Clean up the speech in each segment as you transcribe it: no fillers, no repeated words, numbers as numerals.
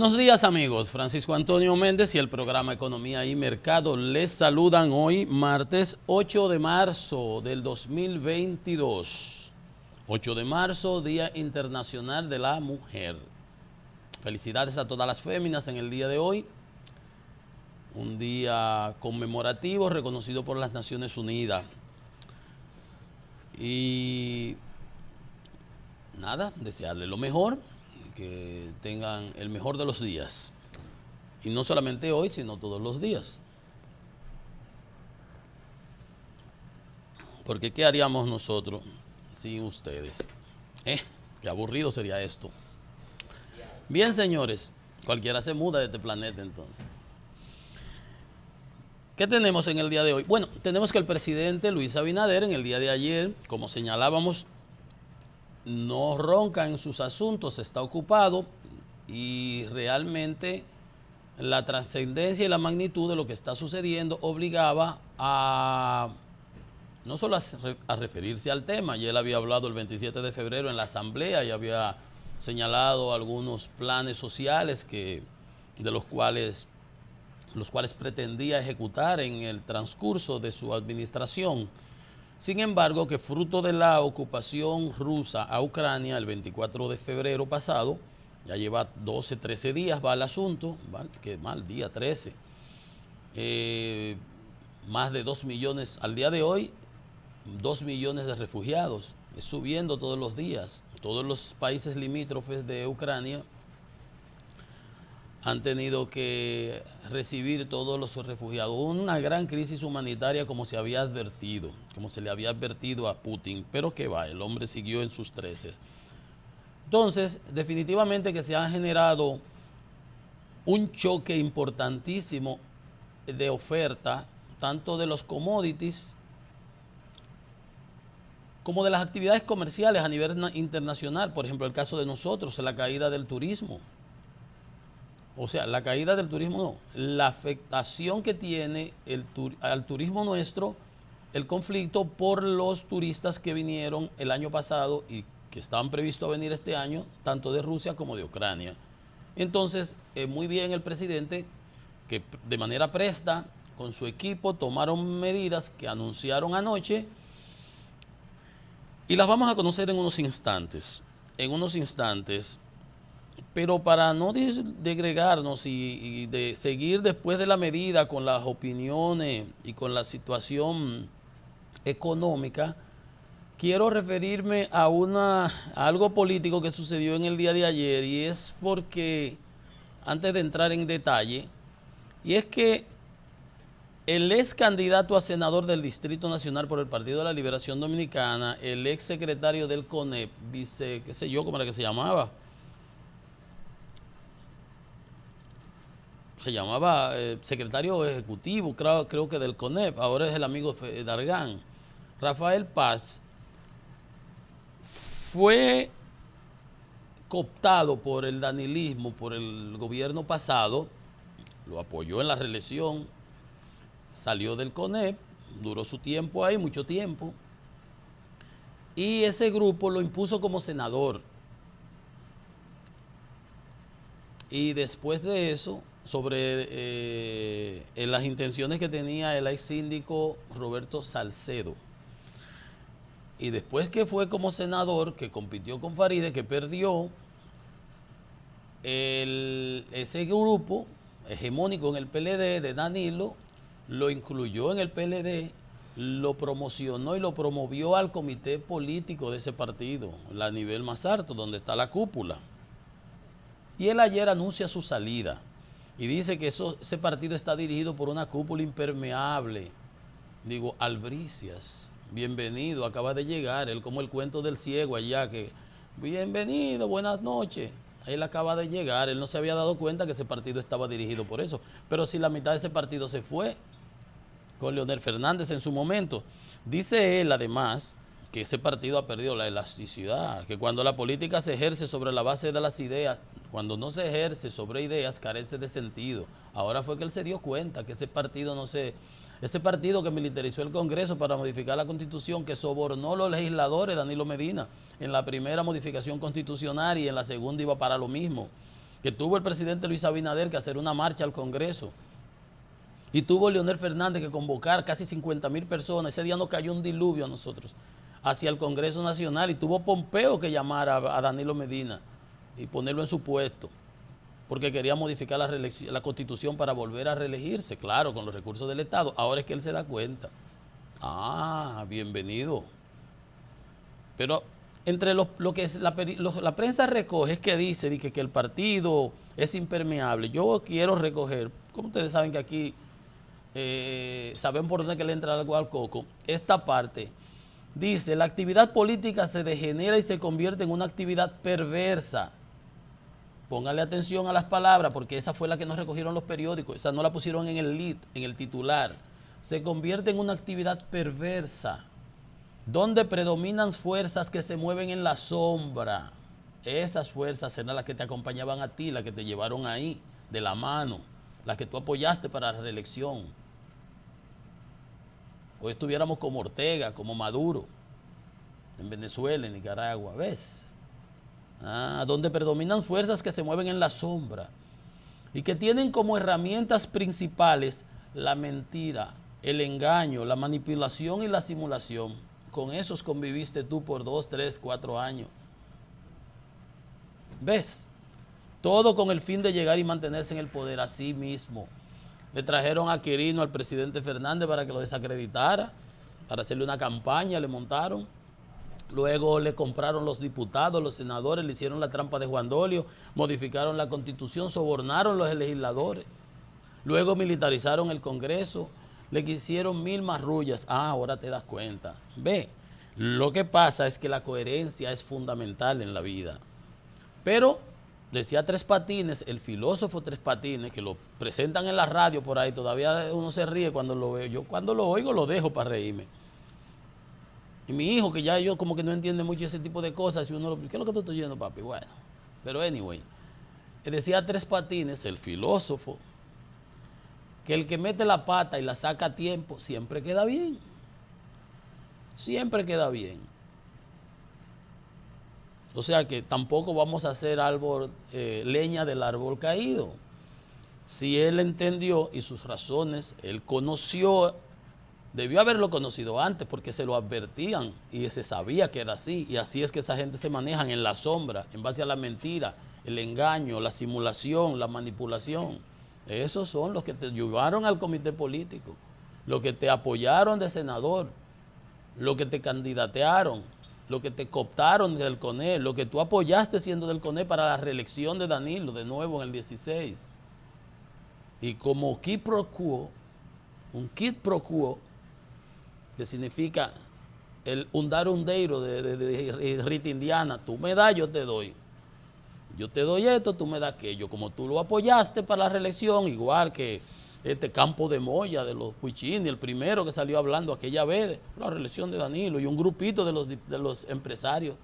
Buenos días amigos, Francisco Antonio Méndez y el programa Economía y Mercado les saludan hoy martes 8 de marzo del 2022. 8 de marzo, Día Internacional de la Mujer. Felicidades a todas las féminas en el día de hoy. Un día conmemorativo reconocido por las Naciones Unidas. Y nada, desearle lo mejor. Que tengan el mejor de los días. Y no solamente hoy, sino todos los días. Porque ¿qué haríamos nosotros sin ustedes? Qué aburrido sería esto. Bien, señores, cualquiera se muda de este planeta entonces. ¿Qué tenemos en el día de hoy? Bueno, tenemos que el presidente Luis Abinader en el día de ayer, como señalábamos, no ronca en sus asuntos, está ocupado y realmente la trascendencia y la magnitud de lo que está sucediendo obligaba a no solo a referirse al tema. Ya él había hablado el 27 de febrero en la asamblea y había señalado algunos planes sociales de los cuales pretendía ejecutar en el transcurso de su administración. Sin embargo, que fruto de la ocupación rusa a Ucrania el 24 de febrero pasado, ya lleva 12, 13 días, va el asunto, ¿vale? Que mal, día 13. Más de 2 millones al día de hoy, 2 millones de refugiados, subiendo todos los días. Todos los países limítrofes de Ucrania han tenido que recibir todos los refugiados. Una gran crisis humanitaria como se había advertido, como se le había advertido a Putin, pero que va, el hombre siguió en sus treces. Entonces, definitivamente que se ha generado un choque importantísimo de oferta, tanto de los commodities como de las actividades comerciales a nivel internacional. Por ejemplo, el caso de nosotros, la caída del turismo. O sea, la caída del turismo no, la afectación que tiene al turismo nuestro, el conflicto por los turistas que vinieron el año pasado y que estaban previstos a venir este año, tanto de Rusia como de Ucrania. Entonces, muy bien el presidente, que de manera presta, con su equipo, tomaron medidas que anunciaron anoche y las vamos a conocer en unos instantes. Pero para no degregarnos y de seguir después de la medida con las opiniones y con la situación económica, quiero referirme a algo político que sucedió en el día de ayer, y es porque, antes de entrar en detalle, y es que el ex candidato a senador del Distrito Nacional por el Partido de la Liberación Dominicana, el ex secretario del CONEP, qué sé yo cómo era que se llamaba, secretario ejecutivo, creo que del CONEP, ahora es el amigo Dargan, Rafael Paz, fue cooptado por el danilismo, por el gobierno pasado, lo apoyó en la reelección, salió del CONEP, duró su tiempo ahí, mucho tiempo, y ese grupo lo impuso como senador. Y después de eso, sobre las intenciones que tenía el ex síndico Roberto Salcedo. Y después que fue como senador, que compitió con Faride, que perdió, ese grupo hegemónico en el PLD de Danilo, lo incluyó en el PLD, lo promocionó y lo promovió al comité político de ese partido, a nivel más alto, donde está la cúpula. Y él ayer anuncia su salida y dice que ese partido está dirigido por una cúpula impermeable. Digo, albricias, bienvenido, acaba de llegar. Él, como el cuento del ciego allá, que bienvenido, buenas noches. Él acaba de llegar, él no se había dado cuenta que ese partido estaba dirigido por eso. Pero si la mitad de ese partido se fue con Leonel Fernández en su momento. Dice él, además, que ese partido ha perdido la elasticidad, que cuando la política se ejerce sobre la base de las ideas, cuando no se ejerce sobre ideas, carece de sentido. Ahora fue que él se dio cuenta que ese partido que militarizó el Congreso para modificar la Constitución, que sobornó a los legisladores, Danilo Medina, en la primera modificación constitucional y en la segunda iba para lo mismo. que tuvo el presidente Luis Abinader que hacer una marcha al Congreso. Y tuvo Leonel Fernández que convocar casi 50,000 personas. Ese día nos cayó un diluvio a nosotros hacia el Congreso Nacional y tuvo Pompeo que llamar a Danilo Medina y ponerlo en su puesto porque quería modificar la Constitución para volver a reelegirse, claro, con los recursos del Estado. Ahora es que él se da cuenta. Ah, bienvenido. Pero entre lo que es la prensa recoge es que dice que el partido es impermeable. Yo quiero recoger, como ustedes saben que aquí saben por dónde que le entra algo al coco, esta parte dice: la actividad política se degenera y se convierte en una actividad perversa. Póngale atención a las palabras porque esa fue la que nos recogieron los periódicos, esa no la pusieron en el lead, en el titular. Se convierte en una actividad perversa, donde predominan fuerzas que se mueven en la sombra. Esas fuerzas eran las que te acompañaban a ti, las que te llevaron ahí, de la mano, las que tú apoyaste para la reelección. Hoy estuviéramos como Ortega, como Maduro, en Venezuela, en Nicaragua, ¿ves? Donde predominan fuerzas que se mueven en la sombra y que tienen como herramientas principales la mentira, el engaño, la manipulación y la simulación. Con esos conviviste tú por 2, 3, 4 años. ¿Ves? Todo con el fin de llegar y mantenerse en el poder. Así mismo le trajeron a Quirino al presidente Fernández para que lo desacreditara, para hacerle una campaña, le montaron. Luego le compraron los diputados, los senadores, le hicieron la trampa de Juan Dolio, modificaron la Constitución, sobornaron los legisladores. Luego militarizaron el Congreso, le quisieron 1000 marrullas. Ahora te das cuenta. Ve, lo que pasa es que la coherencia es fundamental en la vida. Pero, decía Tres Patines, el filósofo Tres Patines, que lo presentan en la radio por ahí, todavía uno se ríe cuando lo veo. Yo cuando lo oigo lo dejo para reírme. Y mi hijo, que ya yo como que no entiende mucho ese tipo de cosas, y uno lo, ¿qué es lo que tú estás oyendo, papi? Bueno, pero anyway, decía Tres Patines, el filósofo, que el que mete la pata y la saca a tiempo siempre queda bien. Siempre queda bien. O sea que tampoco vamos a hacer leña del árbol caído. Si él entendió y sus razones, él conoció, debió haberlo conocido antes porque se lo advertían y se sabía que era así. Y así es que esa gente se manejan en la sombra, en base a la mentira, el engaño, la simulación, la manipulación. Esos son los que te llevaron al comité político, los que te apoyaron de senador, los que te candidatearon, los que te cooptaron del CONE, lo que tú apoyaste siendo del CONE para la reelección de Danilo de nuevo en el 16. Y como quid pro quo, un quid pro quo, que significa el undarondeiro de Rita Indiana, tú me das, yo te doy. Yo te doy esto, tú me das aquello. Como tú lo apoyaste para la reelección, igual que este Campo de Moya de los Puccini, el primero que salió hablando aquella vez, la reelección de Danilo, y un grupito de los empresarios.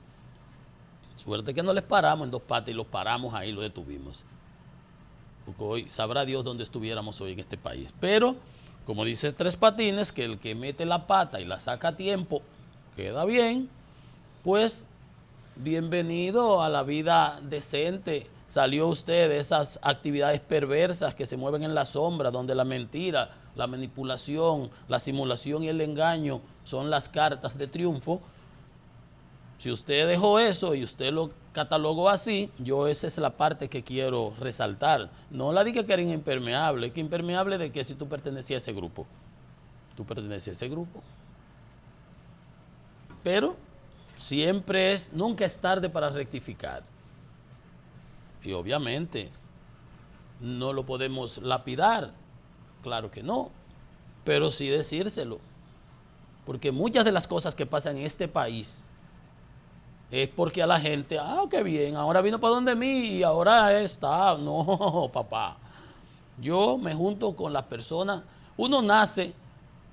Suerte que no les paramos en 2 patas y los paramos ahí, los detuvimos. Porque hoy sabrá Dios dónde estuviéramos hoy en este país. Pero, como dice Tres Patines, que el que mete la pata y la saca a tiempo queda bien, pues bienvenido a la vida decente. Salió usted de esas actividades perversas que se mueven en la sombra, donde la mentira, la manipulación, la simulación y el engaño son las cartas de triunfo. Si usted dejó eso y usted lo catalogó así, yo esa es la parte que quiero resaltar. No la diga que era impermeable, que impermeable de que si tú pertenecías a ese grupo. Tú perteneces a ese grupo. Pero nunca es tarde para rectificar. Y obviamente no lo podemos lapidar, claro que no, pero sí decírselo. Porque muchas de las cosas que pasan en este país es porque a la gente, qué bien, ahora vino para donde mí y ahora está. No, papá. Yo me junto con las personas. Uno nace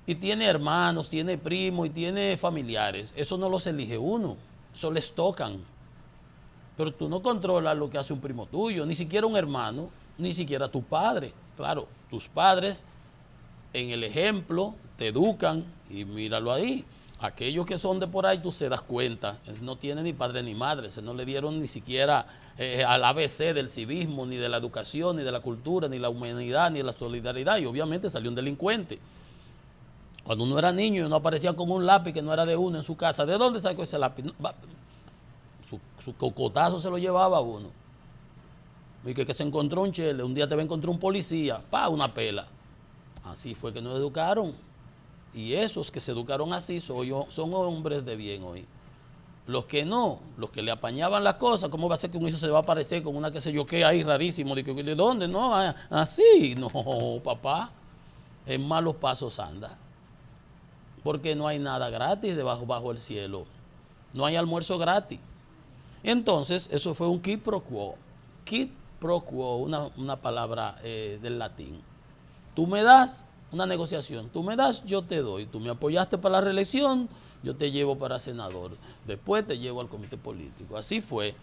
y tiene hermanos, tiene primos y tiene familiares. Eso no los elige uno, eso les tocan. Pero tú no controlas lo que hace un primo tuyo, ni siquiera un hermano, ni siquiera tu padre. Claro, tus padres en el ejemplo te educan y míralo ahí. Aquellos que son de por ahí, tú se das cuenta, no tienen ni padre ni madre, se no le dieron ni siquiera al ABC del civismo, ni de la educación, ni de la cultura, ni la humanidad, ni de la solidaridad, y obviamente salió un delincuente. Cuando uno era niño y uno aparecía con un lápiz que no era de uno en su casa, ¿de dónde sacó ese lápiz? Su cocotazo se lo llevaba a uno. Y que se encontró un chele, un día te va a encontrar un policía, una pela. Así fue que nos educaron. Y esos que se educaron así son hombres de bien hoy. Los que no, los que le apañaban las cosas, ¿cómo va a ser que un hijo se va a aparecer con una que se yo qué ahí rarísimo? ¿De dónde? No, así, no, papá. En malos pasos anda. Porque no hay nada gratis bajo el cielo. No hay almuerzo gratis. Entonces, eso fue un quid pro quo. Quid pro quo, una palabra del latín. Tú me das una negociación, tú me das, yo te doy. Tú me apoyaste para la reelección, yo te llevo para senador. Después te llevo al comité político. Así fue,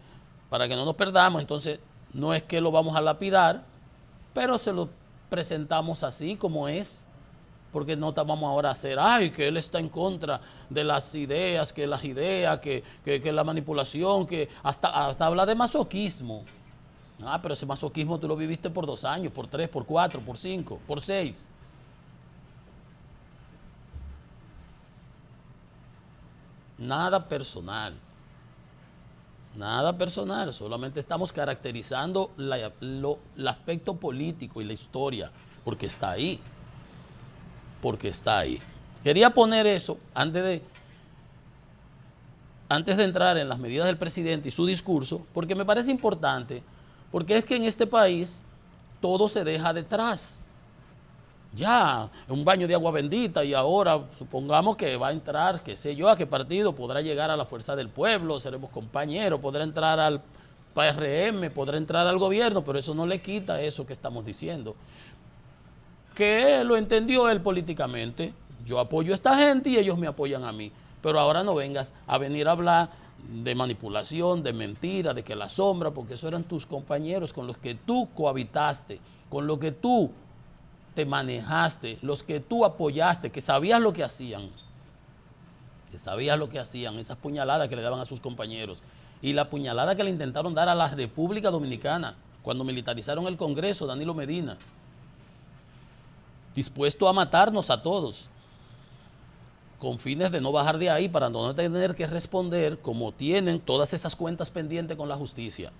para que no nos perdamos. Entonces, no es que lo vamos a lapidar, pero se lo presentamos así como es. Porque no vamos ahora a hacer, que él está en contra de las ideas, que la manipulación, que hasta habla de masoquismo. Pero ese masoquismo tú lo viviste por 2 años, por 3, por 4, por 5, por 6. Nada personal. Nada personal, solamente estamos caracterizando el aspecto político y la historia, porque está ahí. Porque está ahí. Quería poner eso antes de entrar en las medidas del presidente y su discurso, porque me parece importante, porque es que en este país todo se deja detrás. Ya, un baño de agua bendita y ahora supongamos que va a entrar, qué sé yo, a qué partido, podrá llegar a la Fuerza del Pueblo, seremos compañeros, podrá entrar al PRM, podrá entrar al gobierno, pero eso no le quita eso que estamos diciendo. Que lo entendió él políticamente. Yo apoyo a esta gente y ellos me apoyan a mí. Pero ahora no vengas a venir a hablar de manipulación, de mentira, de que la sombra, porque esos eran tus compañeros con los que tú cohabitaste, con los que tú te manejaste, los que tú apoyaste, que sabías lo que hacían. Que sabías lo que hacían, esas puñaladas que le daban a sus compañeros. Y la puñalada que le intentaron dar a la República Dominicana cuando militarizaron el Congreso, Danilo Medina. Dispuesto a matarnos a todos, con fines de no bajar de ahí para no tener que responder como tienen todas esas cuentas pendientes con la justicia.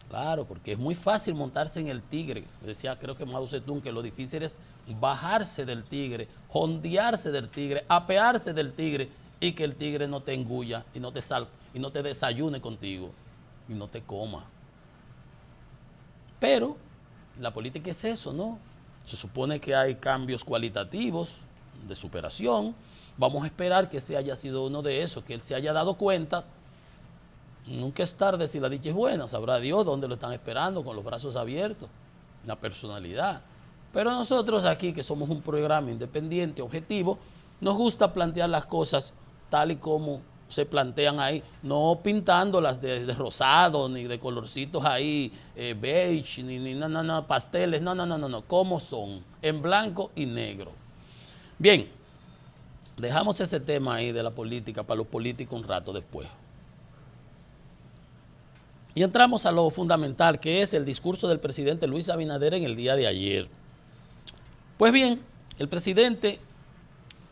Claro, porque es muy fácil montarse en el tigre. Decía, creo que Mao Zedong, que lo difícil es bajarse del tigre, jondearse del tigre, apearse del tigre y que el tigre no te engulla y no te desayune contigo y no te coma. Pero la política es eso, ¿no? Se supone que hay cambios cualitativos de superación. Vamos a esperar que ese haya sido uno de esos, que él se haya dado cuenta. Nunca es tarde si la dicha es buena. Sabrá Dios dónde lo están esperando, con los brazos abiertos, la personalidad. Pero nosotros aquí, que somos un programa independiente, objetivo, nos gusta plantear las cosas tal y como se plantean ahí, no pintándolas de rosado, ni de colorcitos ahí, beige, ni pasteles, no, como son, en blanco y negro. Bien, dejamos ese tema ahí de la política para los políticos un rato después. Y entramos a lo fundamental, que es el discurso del presidente Luis Abinader en el día de ayer. Pues bien, el presidente,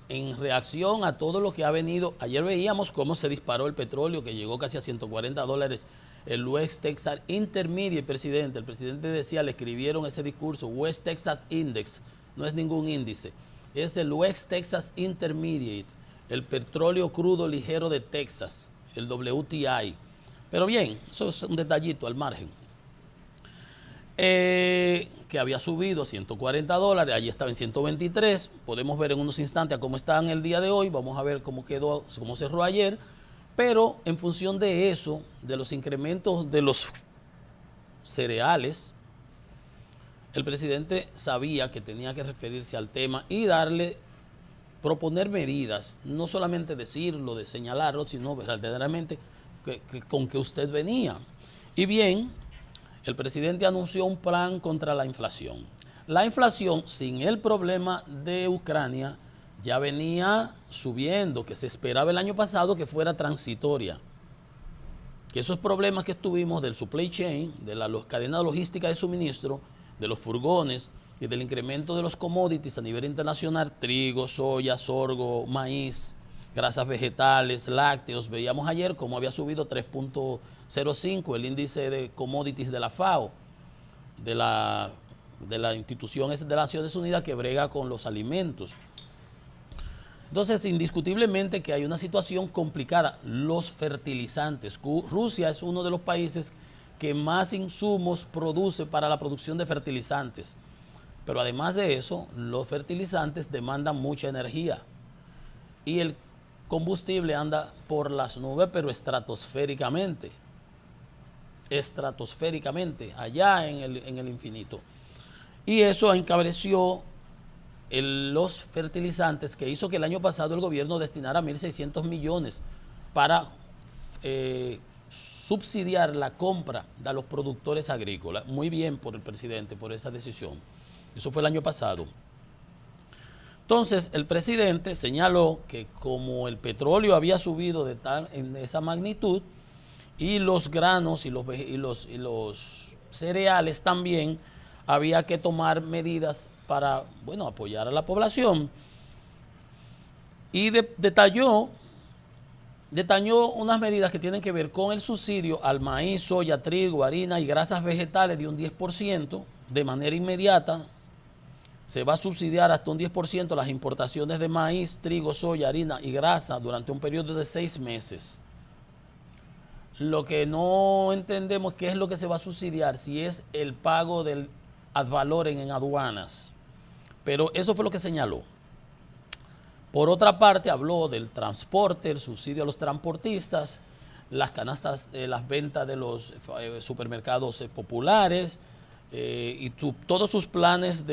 en reacción a todo lo que ha venido, ayer veíamos cómo se disparó el petróleo, que llegó casi a $140 el West Texas Intermediate, presidente. El presidente decía, le escribieron ese discurso, West Texas Index, no es ningún índice, es el West Texas Intermediate, el petróleo crudo ligero de Texas, el WTI. Pero bien, eso es un detallito al margen. Que había subido a $140, allí estaba en 123, podemos ver en unos instantes cómo está en el día de hoy, vamos a ver cómo quedó, cómo cerró ayer, pero en función de eso, de los incrementos de los cereales, el presidente sabía que tenía que referirse al tema y proponer medidas, no solamente decirlo, de señalarlo, sino verdaderamente con que usted venía. Y bien, el presidente anunció un plan contra la inflación. La inflación, sin el problema de Ucrania, ya venía subiendo, que se esperaba el año pasado que fuera transitoria. Que esos problemas que tuvimos del supply chain, de la cadena logística de suministro, de los furgones y del incremento de los commodities a nivel internacional, trigo, soya, sorgo, maíz, grasas vegetales, lácteos. Veíamos ayer cómo había subido 3.05 el índice de commodities de la FAO, de la institución de las Naciones Unidas que brega con los alimentos. Entonces, indiscutiblemente que hay una situación complicada. Los fertilizantes. Rusia es uno de los países que más insumos produce para la producción de fertilizantes. Pero además de eso, los fertilizantes demandan mucha energía. Y el combustible anda por las nubes, pero estratosféricamente. Estratosféricamente, allá en el infinito. Y eso encabreció los fertilizantes, que hizo que el año pasado el gobierno destinara 1.600 millones para subsidiar la compra de los productores agrícolas. Muy bien por el presidente, por esa decisión. Eso fue el año pasado. Entonces, el presidente señaló que como el petróleo había subido en esa magnitud, y los granos y los cereales también, había que tomar medidas para, bueno, apoyar a la población. Y detalló unas medidas que tienen que ver con el subsidio al maíz, soya, trigo, harina y grasas vegetales de un 10% de manera inmediata. Se va a subsidiar hasta un 10% las importaciones de maíz, trigo, soya, harina y grasa durante un periodo de 6 meses. Lo que no entendemos qué es lo que se va a subsidiar, si es el pago del ad valorem en aduanas. Pero eso fue lo que señaló. Por otra parte, habló del transporte, el subsidio a los transportistas, las canastas, las ventas de los supermercados populares y todos sus planes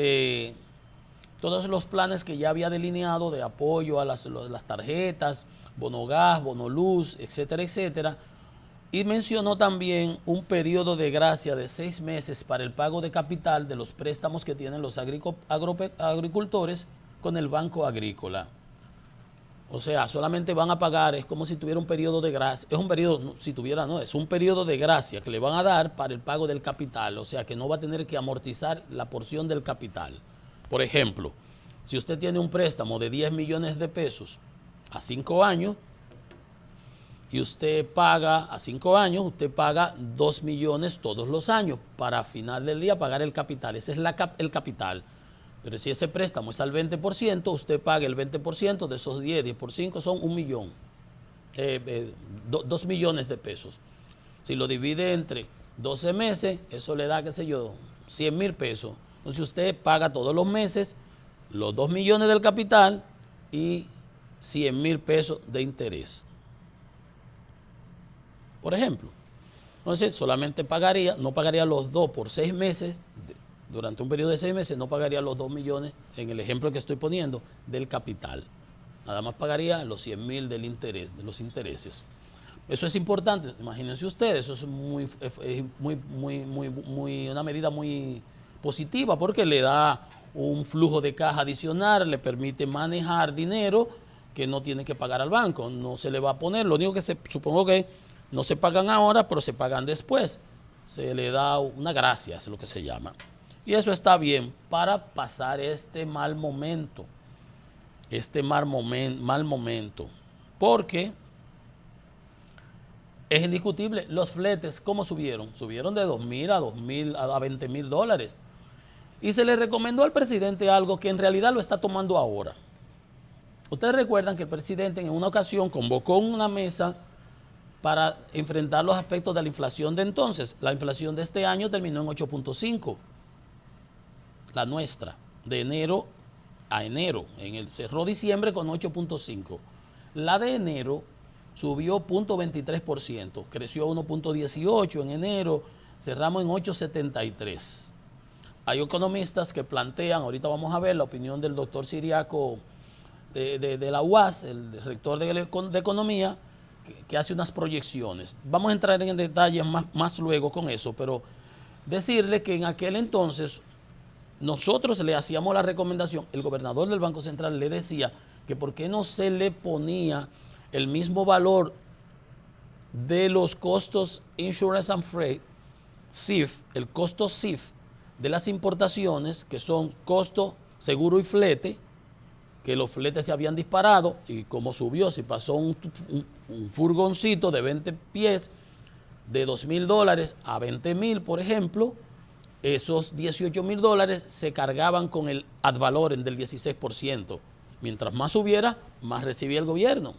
todos los planes que ya había delineado de apoyo a las tarjetas, bono gas, bono luz, etcétera, etcétera. Y mencionó también un periodo de gracia de 6 meses para el pago de capital de los préstamos que tienen los agricultores con el Banco Agrícola. O sea, solamente van a pagar, es como si tuviera un periodo de gracia. Es un periodo, si tuviera, no, es un periodo de gracia que le van a dar para el pago del capital. O sea, que no va a tener que amortizar la porción del capital. Por ejemplo, si usted tiene un préstamo de 10 millones de pesos a 5 años, y usted paga a 5 años, usted paga 2 millones todos los años para al final del día pagar el capital. Ese es el capital. Pero si ese préstamo es al 20%, usted paga el 20% de esos 10 por 5 son 1 millón, 2 millones de pesos. Si lo divide entre 12 meses, eso le da, qué sé yo, 100,000 pesos. Entonces usted paga todos los meses los 2 millones del capital y 100,000 pesos de interés. Por ejemplo, entonces solamente no pagaría los 2 por 6 meses, durante un periodo de 6 meses no pagaría los 2 millones, en el ejemplo que estoy poniendo, del capital. Nada más pagaría los 100,000 del interés, de los intereses. Eso es importante, imagínense ustedes, eso es una medida muy positiva porque le da un flujo de caja adicional, le permite manejar dinero que no tiene que pagar al banco, no se le va a poner, lo único que supongo que no se pagan ahora, pero se pagan después. Se le da una gracia, es lo que se llama. Y eso está bien para pasar este mal momento. Mal momento. Porque es indiscutible, los fletes, ¿cómo subieron? Subieron de 2,000 a 2,000 a 20,000 dólares. Y se le recomendó al presidente algo que en realidad lo está tomando ahora. Ustedes recuerdan que el presidente en una ocasión convocó una mesa para enfrentar los aspectos de la inflación de entonces. La inflación de este año terminó en 8.5, la nuestra, de enero a enero. Cerró diciembre con 8.5. La de enero subió 0.23%, creció 1.18 en enero, cerramos en 8.73. Hay economistas que plantean, ahorita vamos a ver la opinión del doctor Siriaco de la UAS, el rector de Economía, que hace unas proyecciones. Vamos a entrar en detalles más luego con eso, pero decirle que en aquel entonces nosotros le hacíamos la recomendación, el gobernador del Banco Central le decía que por qué no se le ponía el mismo valor de los costos Insurance and Freight, CIF, el costo CIF de las importaciones, que son costo, seguro y flete, que los fletes se habían disparado y como subió, si pasó un furgoncito de 20 pies de $2,000 a 20,000, por ejemplo, esos $18,000 se cargaban con el ad valorem del 16%. Mientras más subiera, más recibía el gobierno.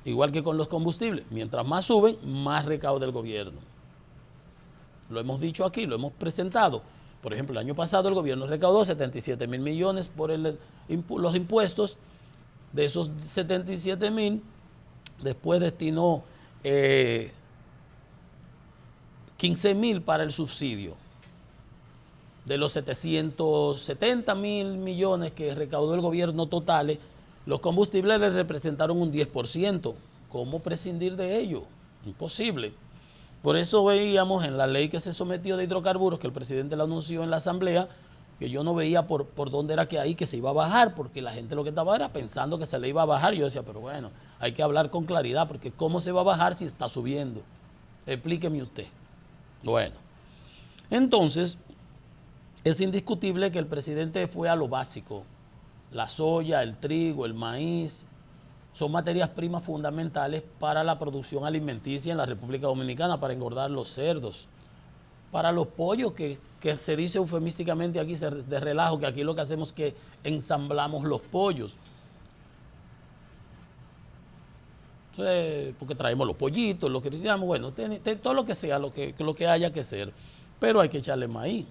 Igual que con los combustibles, mientras más suben, más recauda el gobierno. Lo hemos dicho aquí, lo hemos presentado. Por ejemplo, el año pasado el gobierno recaudó 77,000 millones por los impuestos. De esos 77,000, después destinó 15,000 para el subsidio. De los 770,000 millones que recaudó el gobierno totales, los combustibles le representaron un 10%. ¿Cómo prescindir de ello? Imposible. Por eso veíamos en la ley que se sometió de hidrocarburos, que el presidente la anunció en la asamblea, que yo no veía por dónde era que ahí que se iba a bajar, porque la gente lo que estaba era pensando que se le iba a bajar. Yo decía, pero bueno, hay que hablar con claridad, porque ¿cómo se va a bajar si está subiendo? Explíqueme usted. Bueno, entonces es indiscutible que el presidente fue a lo básico. La soya, el trigo, el maíz, son materias primas fundamentales para la producción alimenticia en la República Dominicana, para engordar los cerdos, para los pollos, que se dice eufemísticamente aquí de relajo, que aquí lo que hacemos es que ensamblamos los pollos. Entonces, porque traemos los pollitos, lo que digamos, bueno, todo lo que sea, lo que haya que ser, pero hay que echarle maíz,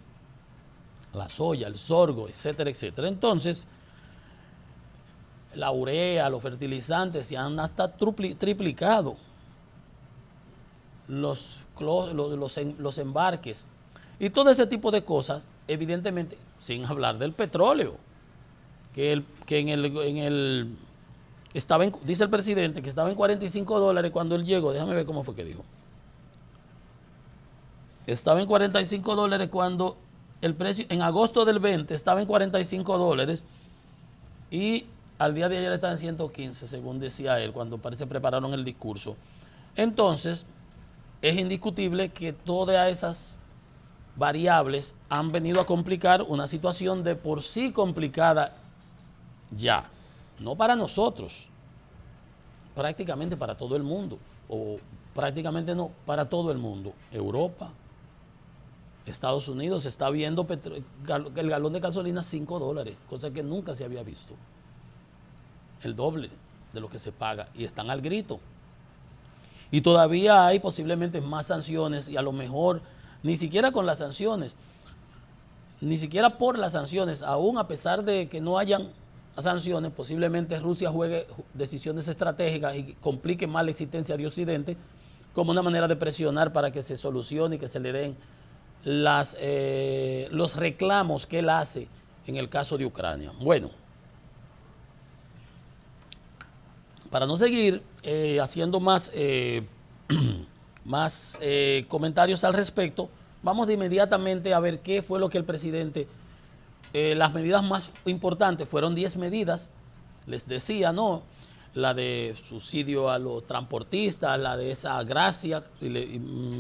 la soya, el sorgo, etcétera, etcétera. Entonces, la urea, los fertilizantes se han hasta triplicado. Los embarques y todo ese tipo de cosas, evidentemente, sin hablar del petróleo, que dice el presidente que estaba en $45 cuando él llegó. Déjame ver cómo fue que dijo. Estaba en $45 cuando el precio, en agosto del 20, estaba en $45 y al día de ayer está en 115, según decía él, cuando parece prepararon el discurso. Entonces, es indiscutible que todas esas variables han venido a complicar una situación de por sí complicada ya. No para nosotros, prácticamente para todo el mundo, o prácticamente no, para todo el mundo. Europa, Estados Unidos, se está viendo el galón de gasolina $5, cosa que nunca se había visto. El doble de lo que se paga, y están al grito. Y todavía hay posiblemente más sanciones, y a lo mejor ni siquiera con las sanciones, ni siquiera por las sanciones, aún a pesar de que no hayan sanciones, posiblemente Rusia juegue decisiones estratégicas y complique más la existencia de Occidente como una manera de presionar para que se solucione y que se le den los reclamos que él hace en el caso de Ucrania. Bueno, para no seguir haciendo más comentarios al respecto, vamos de inmediatamente a ver qué fue lo que el presidente, las medidas más importantes fueron 10 medidas, les decía, ¿no? La de subsidio a los transportistas, la de esa gracia,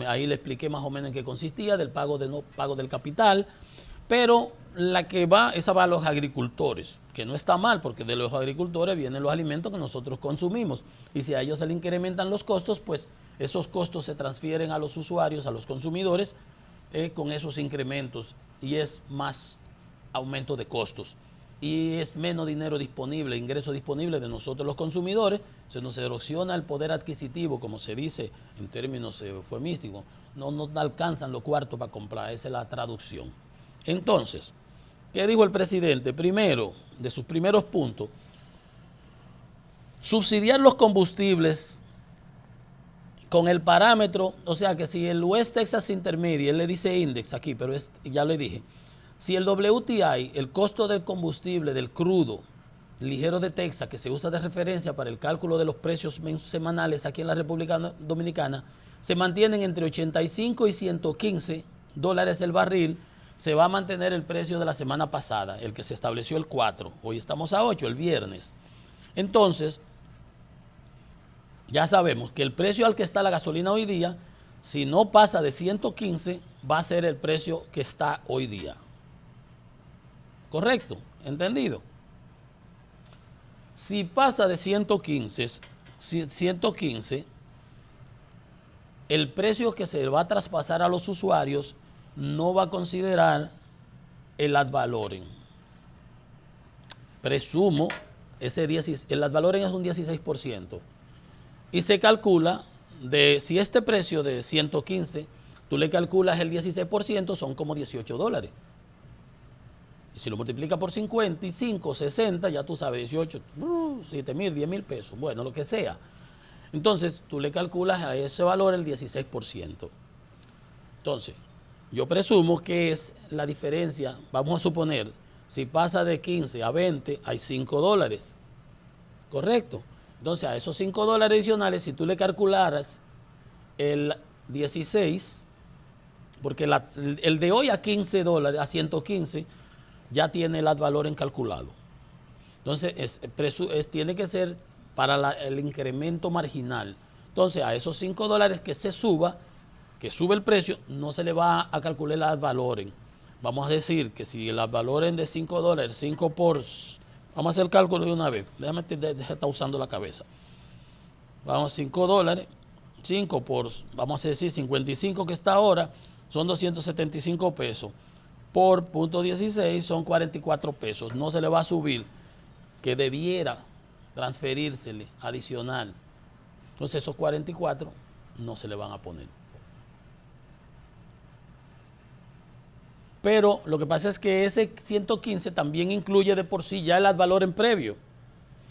ahí le expliqué más o menos en qué consistía, del pago de no pago del capital, pero esa va a los agricultores, que no está mal, porque de los agricultores vienen los alimentos que nosotros consumimos, y si a ellos se le incrementan los costos, pues esos costos se transfieren a los usuarios, a los consumidores, con esos incrementos, y es más aumento de costos, y es menos dinero disponible, ingreso disponible de nosotros los consumidores, se nos erosiona el poder adquisitivo, como se dice en términos eufemísticos, no alcanzan los cuartos para comprar, esa es la traducción. Entonces, ¿qué dijo el presidente? Primero, de sus primeros puntos, subsidiar los combustibles con el parámetro, o sea que si el West Texas Intermediate, él le dice index aquí, pero ya le dije, si el WTI, el costo del combustible, del crudo ligero de Texas, que se usa de referencia para el cálculo de los precios semanales aquí en la República Dominicana, se mantienen entre 85 y 115 dólares el barril, se va a mantener el precio de la semana pasada, el que se estableció el 4, hoy estamos a 8, el viernes. Entonces, ya sabemos que el precio al que está la gasolina hoy día, si no pasa de 115, va a ser el precio que está hoy día. ¿Correcto? ¿Entendido? Si pasa de 115, el precio que se va a traspasar a los usuarios no va a considerar el ad valorem. Presumo, el ad valorem es un 16%. Y se calcula, si este precio de 115, tú le calculas el 16%, son como $18. Y si lo multiplica por 55, 60, ya tú sabes, 18, 7 mil, 10 mil pesos, bueno, lo que sea. Entonces, tú le calculas a ese valor el 16%. Entonces, yo presumo que es la diferencia, vamos a suponer, si pasa de 15 a 20, hay $5. ¿Correcto? Entonces, a esos $5 adicionales, si tú le calcularas el 16, porque el de hoy a $15, a 115, ya tiene el ad valorem calculado. Entonces, tiene que ser para el incremento marginal. Entonces, a esos $5 que sube el precio, no se le va a calcular el ad valorem. Vamos a decir que si el ad valorem de $5, 5 por... Vamos a hacer el cálculo de una vez. Déjame estar usando la cabeza. Vamos, $5, 5 por, vamos a decir, 55 que está ahora, son 275 pesos. Por .16 son 44 pesos. No se le va a subir, que debiera transferírsele adicional. Entonces esos 44 no se le van a poner. Pero lo que pasa es que ese 115 también incluye de por sí ya el ad valorem previo.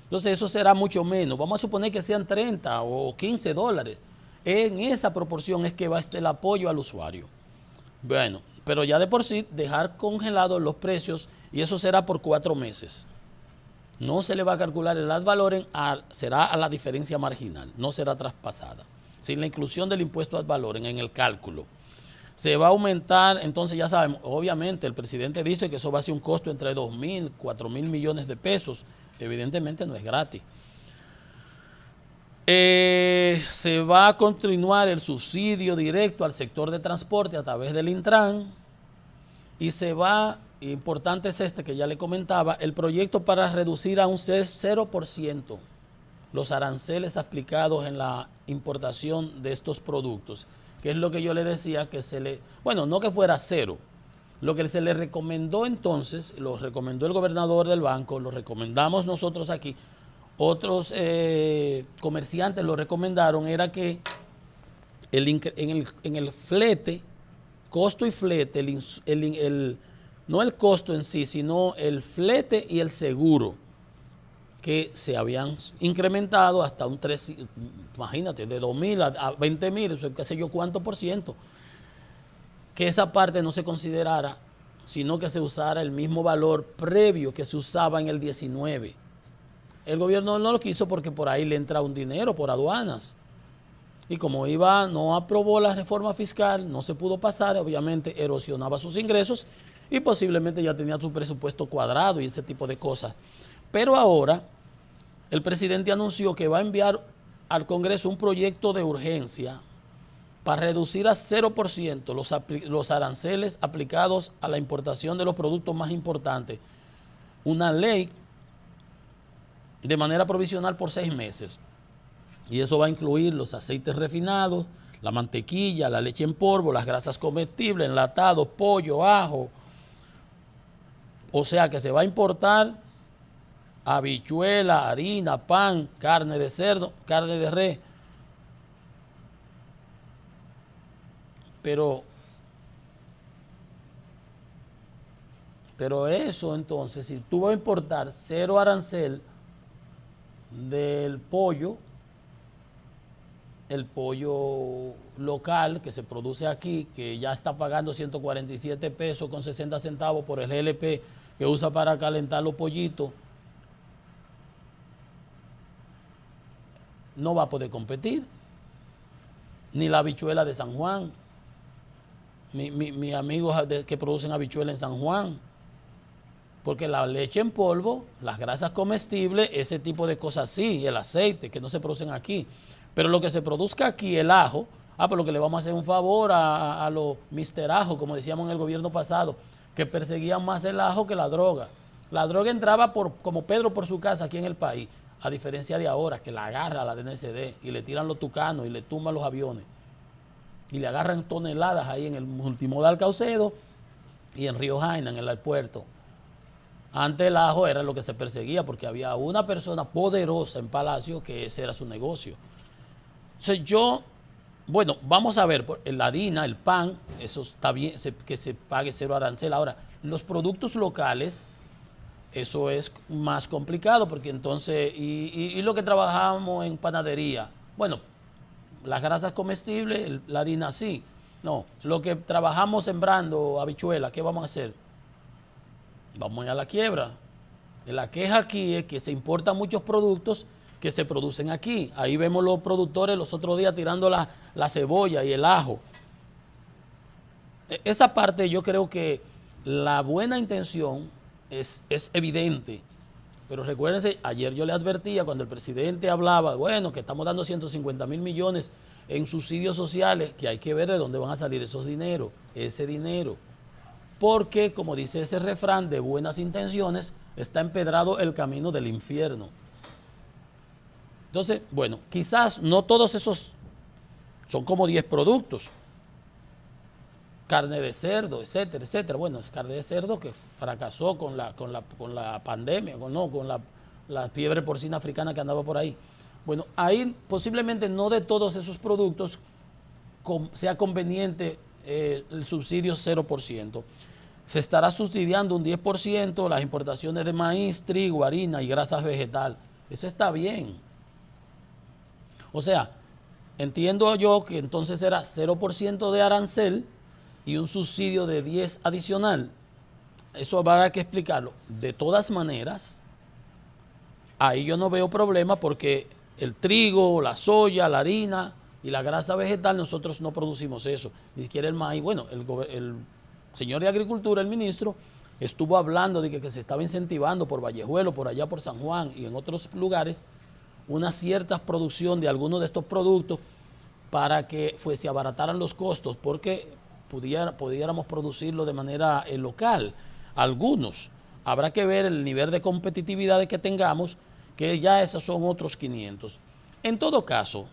Entonces eso será mucho menos. Vamos a suponer que sean 30 o $15. En esa proporción es que va a estar el apoyo al usuario. Bueno, pero ya de por sí dejar congelados los precios, y eso será por 4 meses. No se le va a calcular el ad valorem, será a la diferencia marginal, no será traspasada. Sin la inclusión del impuesto ad valorem en el cálculo. Se va a aumentar, entonces ya sabemos, obviamente el presidente dice que eso va a ser un costo entre 2.000, 4.000 millones de pesos. Evidentemente no es gratis. Se va a continuar el subsidio directo al sector de transporte a través del Intran, y se va, importante es que ya le comentaba, el proyecto para reducir a un 0% los aranceles aplicados en la importación de estos productos, que es lo que yo le decía que no que fuera cero, lo que se le recomendó entonces, lo recomendó el gobernador del banco, lo recomendamos nosotros aquí, otros comerciantes lo recomendaron, era que en el flete, costo y flete, no el costo en sí, sino el flete y el seguro, que se habían incrementado hasta un 3, imagínate, de 2.000 a 20.000, qué sé yo cuánto por ciento, que esa parte no se considerara, sino que se usara el mismo valor previo que se usaba en el 19. El gobierno no lo quiso porque por ahí le entra un dinero por aduanas. Y como no aprobó la reforma fiscal, no se pudo pasar, obviamente erosionaba sus ingresos y posiblemente ya tenía su presupuesto cuadrado y ese tipo de cosas. Pero ahora el presidente anunció que va a enviar al Congreso un proyecto de urgencia para reducir a 0% los aranceles aplicados a la importación de los productos más importantes. Una ley de manera provisional por 6 meses. Y eso va a incluir los aceites refinados, la mantequilla, la leche en polvo, las grasas comestibles, enlatados, pollo, ajo. O sea que se va a importar habichuela, harina, pan, carne de cerdo, carne de res. Pero eso entonces, si tú vas a importar 0 arancel del pollo, el pollo local que se produce aquí, que ya está pagando 147 pesos con 60 centavos por el GLP que usa para calentar los pollitos, no va a poder competir. Ni la habichuela de San Juan. Mis amigos que producen habichuela en San Juan, Porque la leche en polvo, las grasas comestibles, ese tipo de cosas sí, el aceite, que no se producen aquí. Pero lo que se produzca aquí, el ajo, pero lo que le vamos a hacer un favor a los Mister Ajo, como decíamos en el gobierno pasado, que perseguían más el ajo que la droga. La droga entraba como Pedro por su casa aquí en el país, a diferencia de ahora, que la agarra la DNCD y le tiran los tucanos y le tumban los aviones. Y le agarran toneladas ahí en el multimodal Caucedo y en Río Jaina, en el aeropuerto. Antes el ajo era lo que se perseguía porque había una persona poderosa en Palacio que ese era su negocio. Entonces bueno, vamos a ver, la harina, el pan, eso está bien, que se pague cero arancel. Ahora, los productos locales, eso es más complicado porque entonces, y lo que trabajamos en panadería, bueno, las grasas comestibles, la harina sí. No, lo que trabajamos sembrando habichuelas, ¿qué vamos a hacer? Vamos a ir a la quiebra. La queja aquí es que se importan muchos productos que se producen aquí. Ahí vemos los productores los otros días tirando la cebolla y el ajo. Esa parte yo creo que la buena intención es evidente. Pero recuérdense, ayer yo le advertía cuando el presidente hablaba, bueno, que estamos dando 150.000 millones en subsidios sociales, que hay que ver de dónde van a salir ese dinero. Porque, como dice ese refrán de buenas intenciones, está empedrado el camino del infierno. Entonces, bueno, quizás no todos esos, son como 10 productos. Carne de cerdo, etcétera, etcétera. Bueno, es carne de cerdo que fracasó con la pandemia, con la fiebre porcina africana que andaba por ahí. Bueno, ahí posiblemente no de todos esos productos sea conveniente el subsidio 0%. Se estará subsidiando un 10% las importaciones de maíz, trigo, harina y grasas vegetales. Eso está bien. O sea, entiendo yo que entonces era 0% de arancel y un subsidio de 10 adicional. Eso habrá que explicarlo. De todas maneras, ahí yo no veo problema porque el trigo, la soya, la harina y la grasa vegetal, nosotros no producimos eso, ni siquiera el maíz. Bueno, el señor de Agricultura, el ministro, estuvo hablando de que se estaba incentivando por Vallejuelo, por allá por San Juan y en otros lugares, una cierta producción de algunos de estos productos para que se abarataran los costos, porque pudiéramos producirlo de manera local. Algunos, habrá que ver el nivel de competitividad que tengamos, que ya esos son otros 500. En todo caso,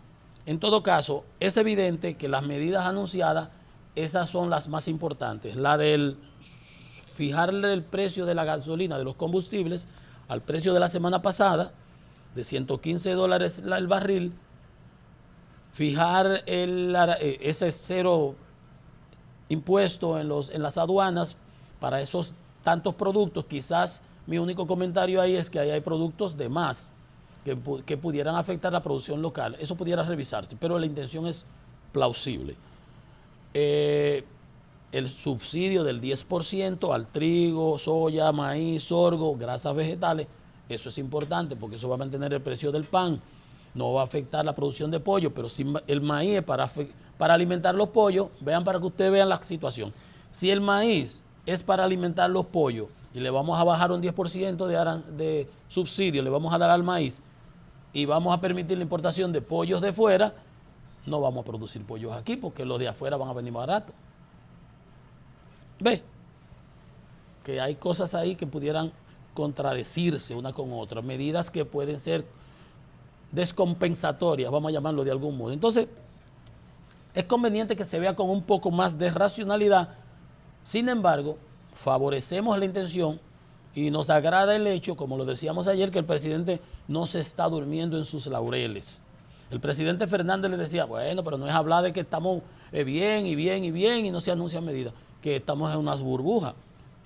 es evidente que las medidas anunciadas, esas son las más importantes. La del fijarle el precio de la gasolina, de los combustibles, al precio de la semana pasada, de $115 el barril, fijar ese cero impuesto en las aduanas para esos tantos productos. Quizás mi único comentario ahí es que ahí hay productos de más que pudieran afectar la producción local. Eso pudiera revisarse, pero la intención es plausible. El subsidio del 10% al trigo, soya, maíz, sorgo, grasas vegetales, eso es importante porque eso va a mantener el precio del pan. No va a afectar la producción de pollo, pero si el maíz es para alimentar los pollos, vean para que ustedes vean la situación. Si el maíz es para alimentar los pollos y le vamos a bajar un 10% de subsidio, le vamos a dar al maíz y vamos a permitir la importación de pollos de fuera, no vamos a producir pollos aquí porque los de afuera van a venir baratos. ¿Ve? Que hay cosas ahí que pudieran contradecirse una con otra, medidas que pueden ser descompensatorias, vamos a llamarlo de algún modo. Entonces, es conveniente que se vea con un poco más de racionalidad. Sin embargo, favorecemos la intención y nos agrada el hecho, como lo decíamos ayer, que el presidente no se está durmiendo en sus laureles. El presidente Fernández le decía, bueno, pero no es hablar de que estamos bien y bien y bien y no se anuncian medidas, que estamos en unas burbujas.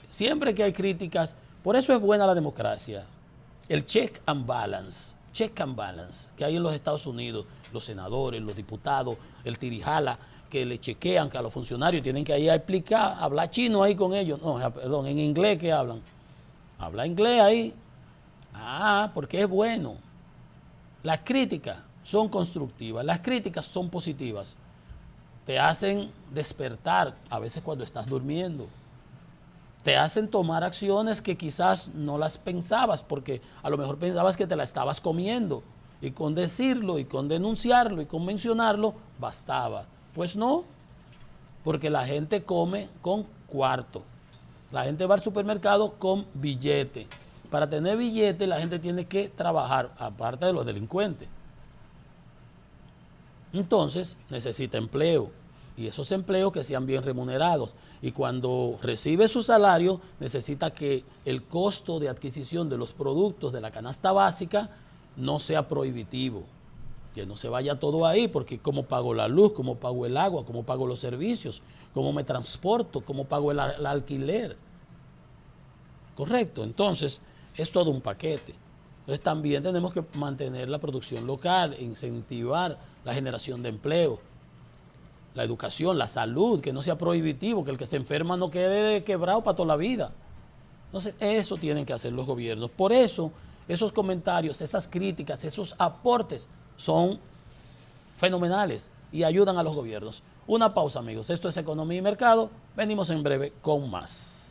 Siempre que hay críticas, por eso es buena la democracia. El check and balance que hay en los Estados Unidos, los senadores, los diputados, el tirijala, que le chequean, que a los funcionarios tienen que ir a explicar, hablar chino ahí con ellos, no, perdón, en inglés que hablan. Habla inglés ahí. Porque es bueno. Las críticas son constructivas, las críticas son positivas. Te hacen despertar, a veces cuando estás durmiendo. te hacen tomar acciones que quizás no las pensabas, porque a lo mejor pensabas que te la estabas comiendo, y con decirlo, y con denunciarlo, y con mencionarlo, bastaba. Pues no, porque la gente come con cuarto. La gente va al supermercado con billete. Para tener billete, la gente tiene que trabajar, aparte de los delincuentes. Entonces, necesita empleo. Y esos empleos que sean bien remunerados. Y cuando recibe su salario, necesita que el costo de adquisición de los productos de la canasta básica no sea prohibitivo. Que no se vaya todo ahí, porque cómo pago la luz, cómo pago el agua, cómo pago los servicios, cómo me transporto, cómo pago el alquiler. Correcto. Entonces, es todo un paquete. Entonces, también tenemos que mantener la producción local, incentivar la generación de empleo, la educación, la salud, que no sea prohibitivo, que el que se enferma no quede quebrado para toda la vida. Entonces, eso tienen que hacer los gobiernos. Por eso, esos comentarios, esas críticas, esos aportes son fenomenales y ayudan a los gobiernos. Una pausa, amigos. Esto es Economía y Mercado. Venimos en breve con más.